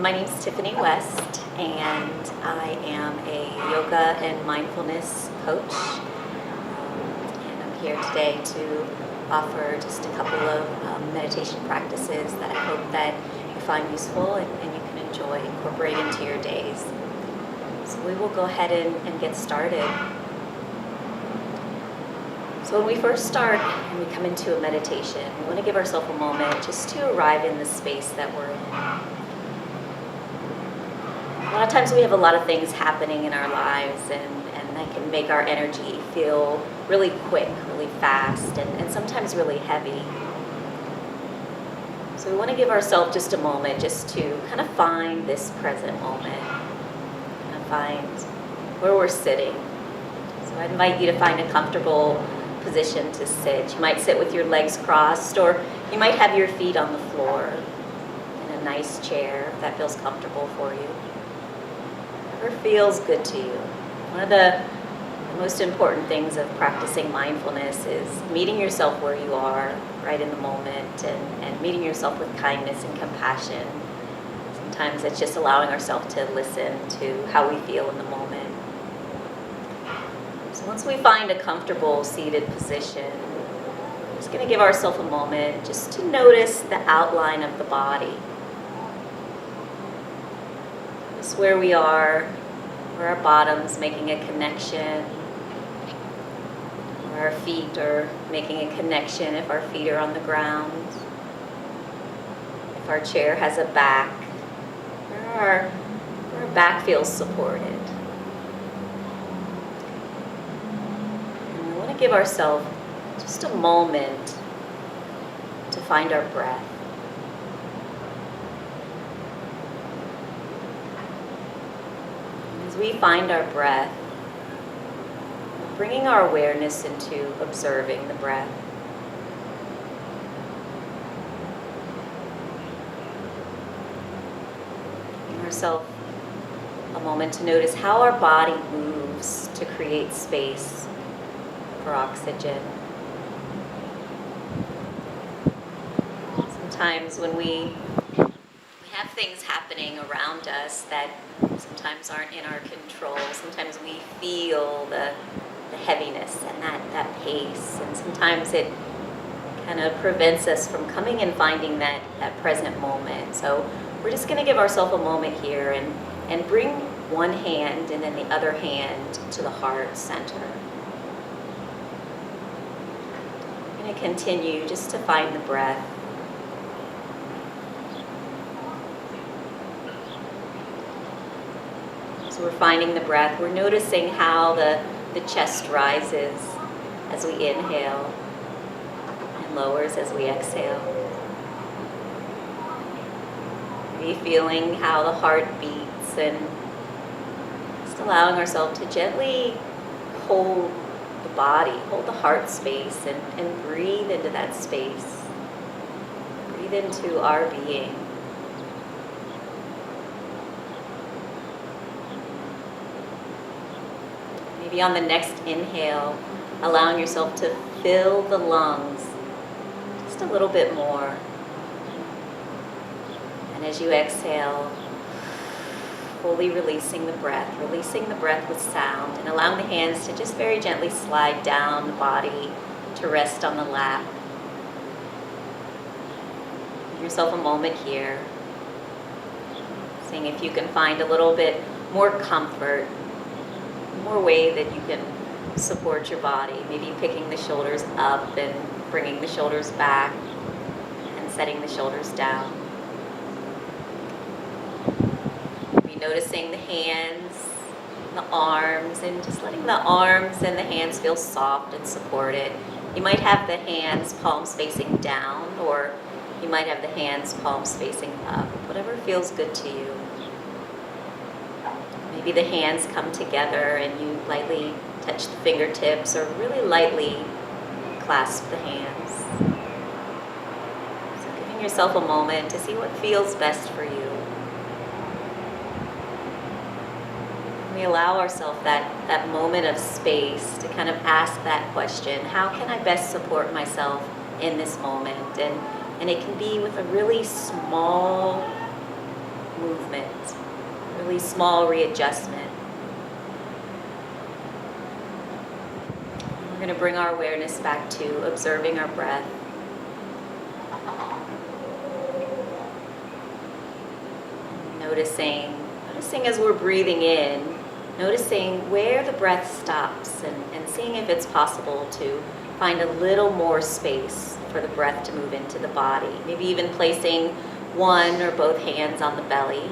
My name's Tiffany West, and I am a yoga and mindfulness coach. And I'm here today to offer just a couple of meditation practices that I hope that you find useful and you can enjoy, incorporate into your days. So we will go ahead and get started. So when we first start and we come into a meditation, we want to give ourselves a moment just to arrive in the space that we're in. A lot of times we have a lot of things happening in our lives and that can make our energy feel really quick, really fast, and sometimes really heavy. So we want to give ourselves just a moment just to kind of find this present moment, kind of find where we're sitting. So I invite you to find a comfortable position to sit. You might sit with your legs crossed, or you might have your feet on the floor in a nice chair if that feels comfortable for you. Whatever feels good to you. One of the most important things of practicing mindfulness is meeting yourself where you are, right in the moment, and meeting yourself with kindness and compassion. Sometimes it's just allowing ourselves to listen to how we feel in the moment. So once we find a comfortable seated position, we're just going to give ourselves a moment just to notice the outline of the body. Just where we are, where our bottom's making a connection, where our feet are making a connection if our feet are on the ground, if our chair has a back, where our back feels supported. Give ourselves just a moment to find our breath. As we find our breath, bringing our awareness into observing the breath. Giving ourselves a moment to notice how our body moves to create space for oxygen. Sometimes when we have things happening around us that sometimes aren't in our control, sometimes we feel the heaviness and that pace, and sometimes it kind of prevents us from coming and finding that present moment. So we're just going to give ourselves a moment here and bring one hand and then the other hand to the heart center. Going to continue just to find the breath. So we're finding the breath. We're noticing how the chest rises as we inhale and lowers as we exhale. Maybe feeling how the heart beats and just allowing ourselves to gently hold the body, hold the heart space, and breathe into that space. Breathe into our being. Maybe on the next inhale, allowing yourself to fill the lungs just a little bit more. And as you exhale, fully releasing the breath with sound, and allowing the hands to just very gently slide down the body to rest on the lap. Give yourself a moment here, seeing if you can find a little bit more comfort, more way that you can support your body. Maybe picking the shoulders up and bringing the shoulders back and setting the shoulders down. Noticing the hands, the arms, and just letting the arms and the hands feel soft and supported. You might have the hands palms facing down, or you might have the hands palms facing up, whatever feels good to you. Maybe the hands come together and you lightly touch the fingertips, or really lightly clasp the hands. So giving yourself a moment to see what feels best for you. We allow ourselves that moment of space to kind of ask that question, how can I best support myself in this moment? And it can be with a really small movement, really small readjustment. We're going to bring our awareness back to observing our breath. Noticing as we're breathing in, noticing where the breath stops and seeing if it's possible to find a little more space for the breath to move into the body. Maybe even placing one or both hands on the belly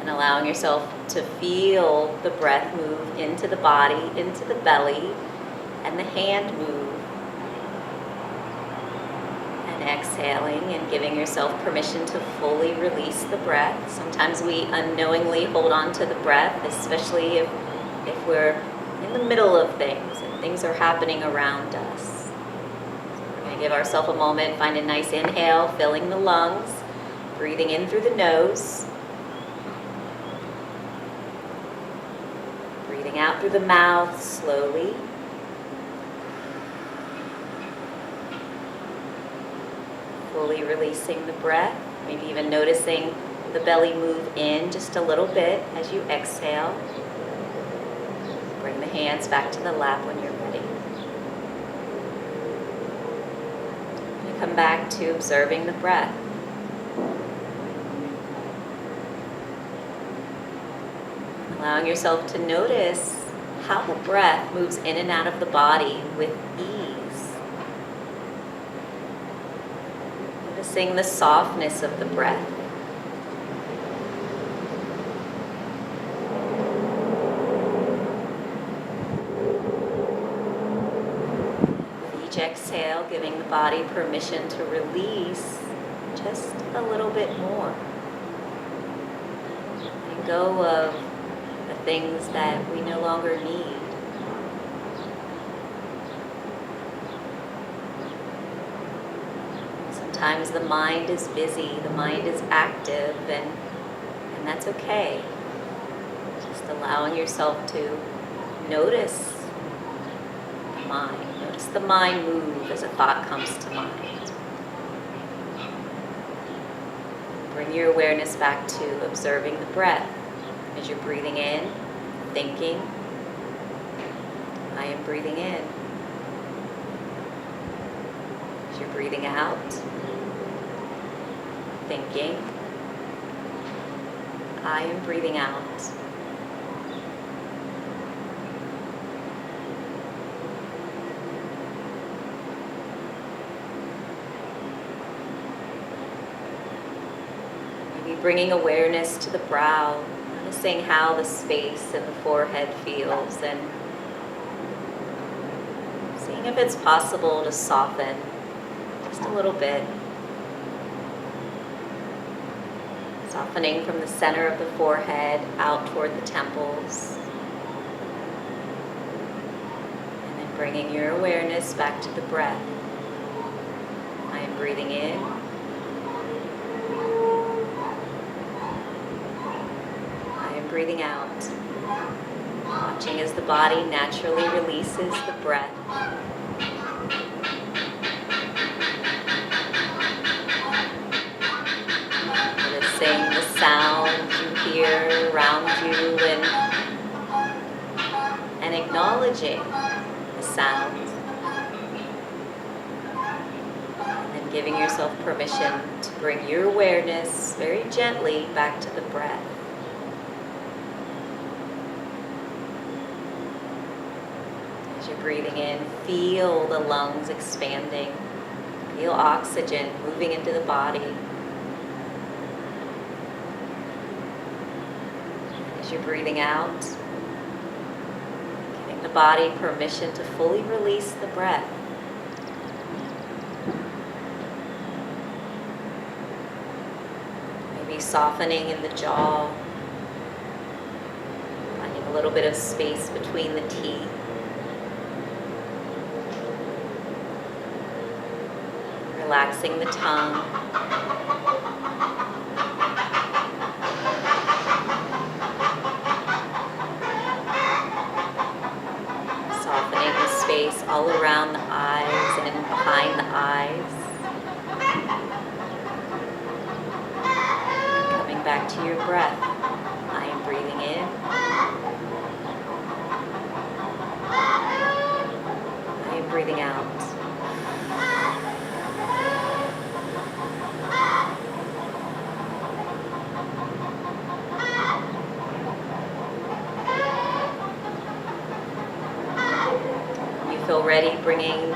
and allowing yourself to feel the breath move into the body, into the belly, and the hand move. Exhaling and giving yourself permission to fully release the breath. Sometimes we unknowingly hold on to the breath, especially if we're in the middle of things and things are happening around us. So we're going to give ourselves a moment, find a nice inhale, filling the lungs, breathing in through the nose, breathing out through the mouth slowly. Fully releasing the breath, maybe even noticing the belly move in just a little bit as you exhale. Bring the hands back to the lap when you're ready. And come back to observing the breath. Allowing yourself to notice how the breath moves in and out of the body with ease. Noticing the softness of the breath. With each exhale, giving the body permission to release just a little bit more. Letting go of the things that we no longer need. Sometimes the mind is busy, the mind is active, and that's okay. Just allowing yourself to notice the mind. Notice the mind move as a thought comes to mind. Bring your awareness back to observing the breath. As you're breathing in, thinking, I am breathing in. As you're breathing out, thinking, I am breathing out. Maybe bringing awareness to the brow, noticing how the space in the forehead feels, and seeing if it's possible to soften just a little bit. Softening from the center of the forehead out toward the temples. And then bringing your awareness back to the breath. I am breathing in. I am breathing out. Watching as the body naturally releases the breath. The sound you hear around you and acknowledging the sound, and then giving yourself permission to bring your awareness very gently back to the breath. As you're breathing in, feel the lungs expanding, feel oxygen moving into the body. As you're breathing out, giving the body permission to fully release the breath. Maybe softening in the jaw, finding a little bit of space between the teeth. Relaxing the tongue. Space all around the eyes and behind the eyes. breath. I am breathing in. I am breathing out. Feel ready, bringing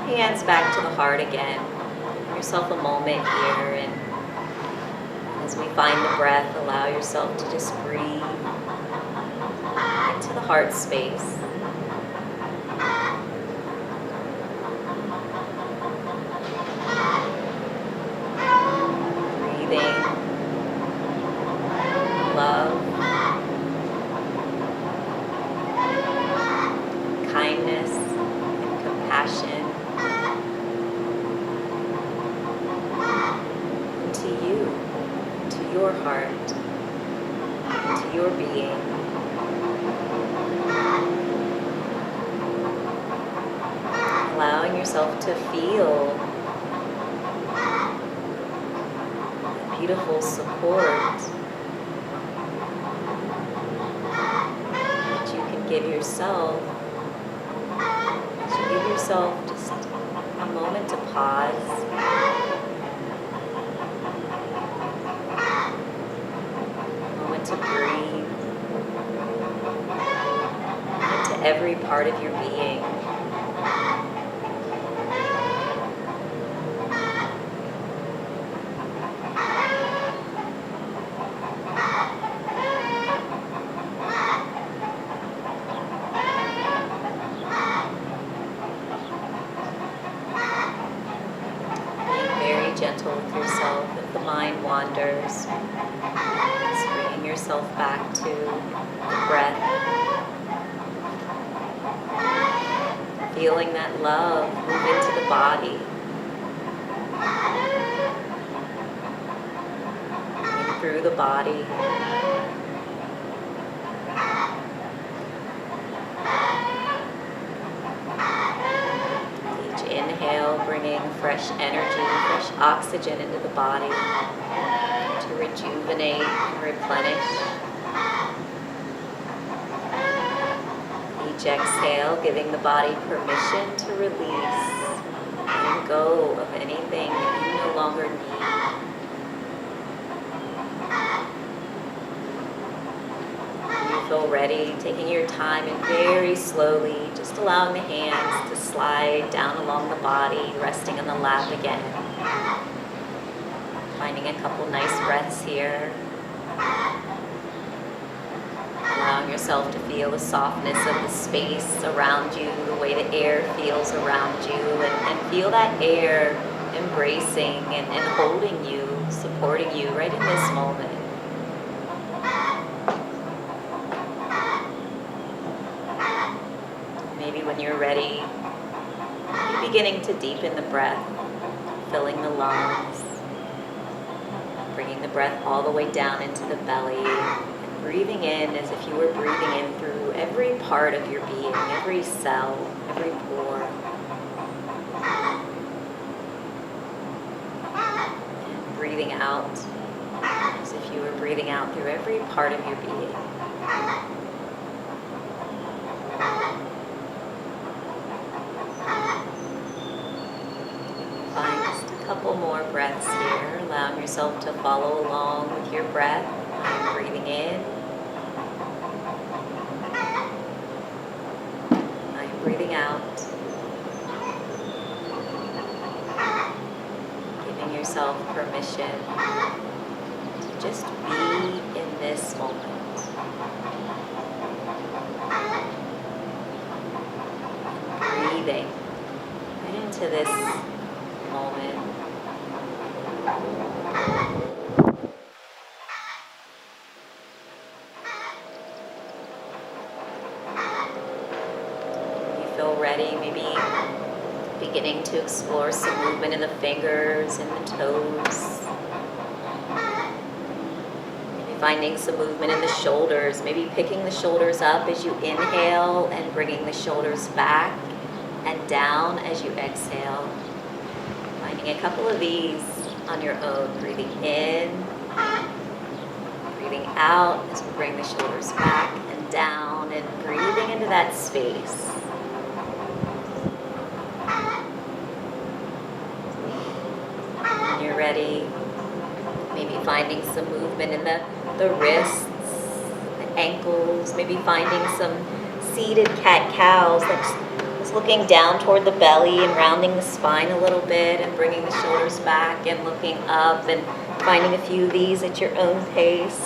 hands back to the heart again. Give yourself a moment here, and as we find the breath, allow yourself to just breathe into the heart space. Breathing love, kindness, and compassion into you, to your heart, into your being. Allowing yourself to feel that beautiful support that you can give yourself. Give yourself just a moment to pause. A moment to breathe into every part of your being. Gentle with yourself if the mind wanders. Just bringing yourself back to the breath. Feeling that love move into the body. Moving through the body. Inhale, bringing fresh energy, fresh oxygen into the body to rejuvenate and replenish. Each exhale, giving the body permission to release, letting go of anything that you no longer need. You feel ready, taking your time and very slowly just allowing the hands to slide down along the body, resting on the lap again. Finding a couple nice breaths here. Allowing yourself to feel the softness of the space around you, the way the air feels around you, and feel that air embracing and holding you, supporting you right in this moment. Maybe when you're ready, you're beginning to deepen the breath, filling the lungs, bringing the breath all the way down into the belly, and breathing in as if you were breathing in through every part of your being, every cell, every pore. And breathing out as if you were breathing out through every part of your being. Couple more breaths here, allowing yourself to follow along with your breath. I'm breathing in. I'm breathing out. Giving yourself permission to just be in this moment. Breathing right into this moment. Feel ready, maybe beginning to explore some movement in the fingers and the toes. Maybe finding some movement in the shoulders, maybe picking the shoulders up as you inhale and bringing the shoulders back and down as you exhale. Finding a couple of these on your own, breathing in Breathing out as we bring the shoulders back and down and breathing into that space. When you're ready, maybe finding some movement in the wrists, the ankles, maybe finding some seated cat-cows that's looking down toward the belly and rounding the spine a little bit and bringing the shoulders back and looking up and finding a few of these at your own pace.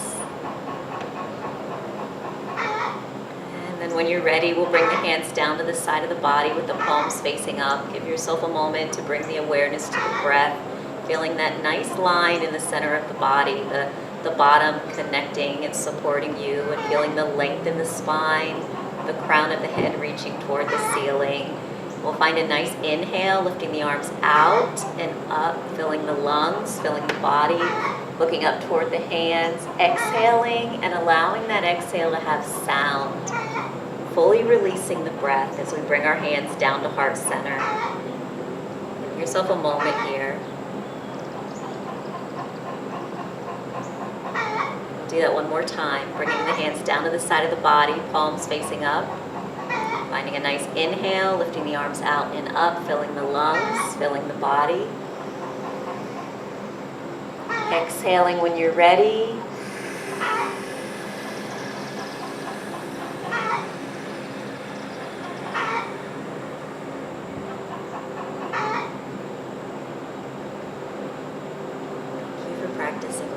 And then when you're ready, we'll bring the hands down to the side of the body with the palms facing up. Give yourself a moment to bring the awareness to the breath, feeling that nice line in the center of the body, the bottom connecting and supporting you, and feeling the length in the spine, the crown of the head reaching toward the ceiling. We'll find a nice inhale, lifting the arms out and up, filling the lungs, filling the body, looking up toward the hands, exhaling and allowing that exhale to have sound, fully releasing the breath as we bring our hands down to heart center. Give yourself a moment here. Do that one more time, bringing the hands down to the side of the body, palms facing up. Finding a nice inhale, lifting the arms out and up, filling the lungs, filling the body. Exhaling when you're ready. Thank you for practicing